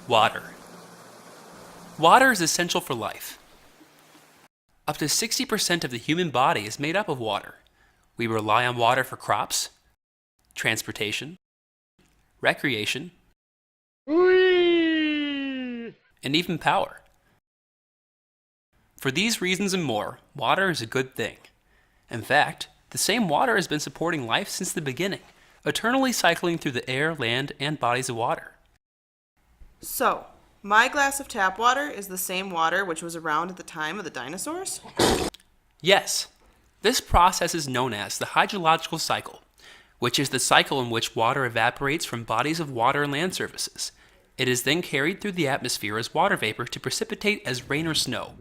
Water. Water is essential for life. Up to 60% of the human body is made up of water. We rely on water for crops, transportation, recreation, and even power. For these reasons and more, water is a good thing. In fact, the same water has been supporting life since the beginning, eternally cycling through the air, land, and bodies of water. So, my glass of tap water is the same water which was around at the time of the dinosaurs? Yes, this process is known as the hydrological cycle, which is the cycle in which water evaporates from bodies of water and land surfaces. It is then carried through the atmosphere as water vapor to precipitate as rain or snow.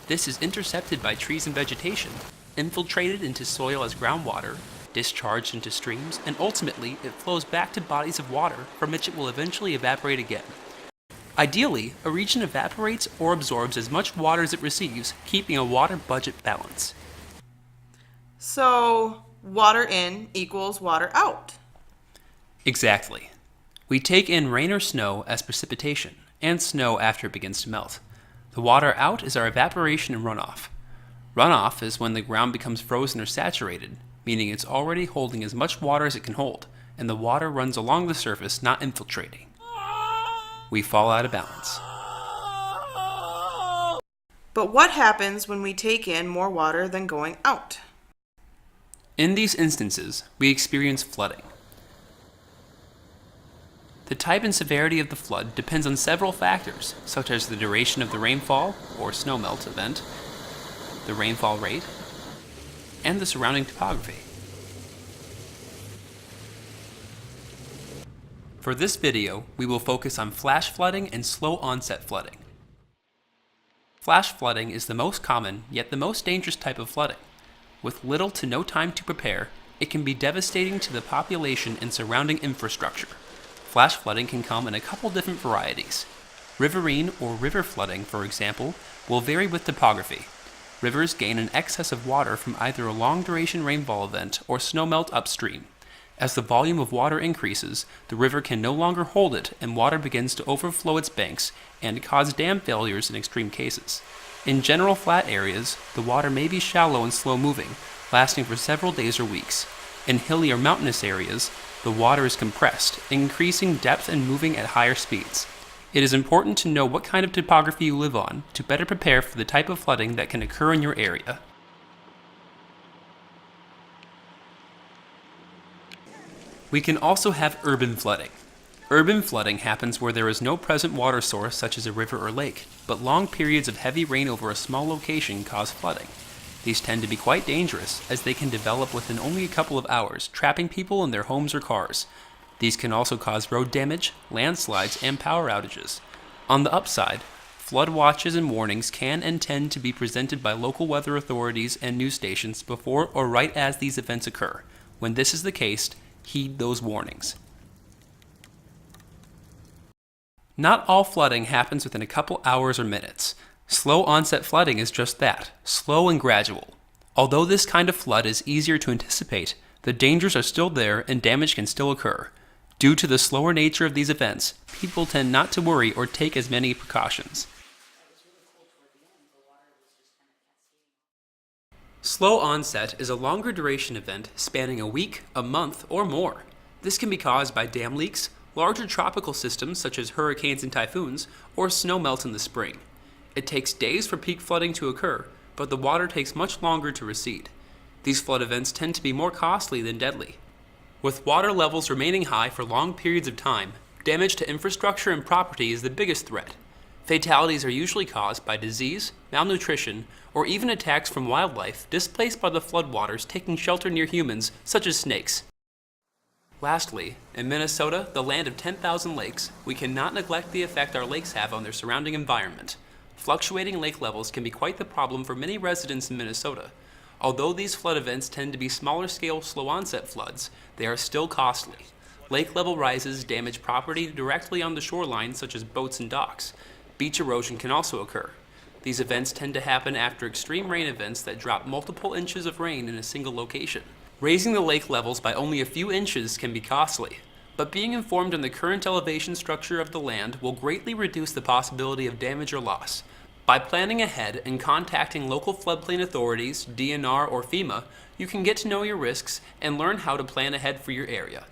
This is intercepted by trees and vegetation, infiltrated into soil as groundwater, discharged into streams, and ultimately it flows back to bodies of water from which it will eventually evaporate again. Ideally, a region evaporates or absorbs as much water as it receives, keeping a water budget balance. So, water in equals water out. Exactly. We take in rain or snow as precipitation, and snow after it begins to melt. The water out is our evaporation and runoff. Runoff is when the ground becomes frozen or saturated, meaning it's already holding as much water as it can hold, and the water runs along the surface, not infiltrating. We fall out of balance. But what happens when we take in more water than going out? In these instances, we experience flooding. The type and severity of the flood depends on several factors, such as the duration of the rainfall or snowmelt event, the rainfall rate, and the surrounding topography. For this video, we will focus on flash flooding and slow onset flooding. Flash flooding is the most common, yet the most dangerous type of flooding. With little to no time to prepare, it can be devastating to the population and surrounding infrastructure. Flash flooding can come in a couple different varieties. Riverine or river flooding, for example, will vary with topography. Rivers gain an excess of water from either a long-duration rainfall event or snowmelt upstream. As the volume of water increases, the river can no longer hold it and water begins to overflow its banks and cause dam failures in extreme cases. In general flat areas, the water may be shallow and slow-moving, lasting for several days or weeks. In hilly or mountainous areas, the water is compressed, increasing depth and moving at higher speeds. It is important to know what kind of topography you live on to better prepare for the type of flooding that can occur in your area. We can also have urban flooding. Urban flooding happens where there is no present water source such as a river or lake, but long periods of heavy rain over a small location cause flooding. These tend to be quite dangerous, as they can develop within only a couple of hours, trapping people in their homes or cars. These can also cause road damage, landslides, and power outages. On the upside, flood watches and warnings can and tend to be presented by local weather authorities and news stations before or right as these events occur. When this is the case, heed those warnings. Not all flooding happens within a couple hours or minutes. Slow onset flooding is just that, slow and gradual. Although this kind of flood is easier to anticipate, the dangers are still there and damage can still occur. Due to the slower nature of these events, people tend not to worry or take as many precautions. Slow onset is a longer duration event spanning a week, a month, or more. This can be caused by dam leaks, larger tropical systems such as hurricanes and typhoons, or snowmelt in the spring. It takes days for peak flooding to occur, but the water takes much longer to recede. These flood events tend to be more costly than deadly. With water levels remaining high for long periods of time, damage to infrastructure and property is the biggest threat. Fatalities are usually caused by disease, malnutrition, or even attacks from wildlife displaced by the floodwaters taking shelter near humans, such as snakes. Lastly, in Minnesota, the land of 10,000 lakes, we cannot neglect the effect our lakes have on their surrounding environment. Fluctuating lake levels can be quite the problem for many residents in Minnesota. Although these flood events tend to be smaller-scale, slow-onset floods, they are still costly. Lake level rises damage property directly on the shoreline, such as boats and docks. Beach erosion can also occur. These events tend to happen after extreme rain events that drop multiple inches of rain in a single location. Raising the lake levels by only a few inches can be costly, but being informed on the current elevation structure of the land will greatly reduce the possibility of damage or loss. By planning ahead and contacting local floodplain authorities, DNR, or FEMA, you can get to know your risks and learn how to plan ahead for your area.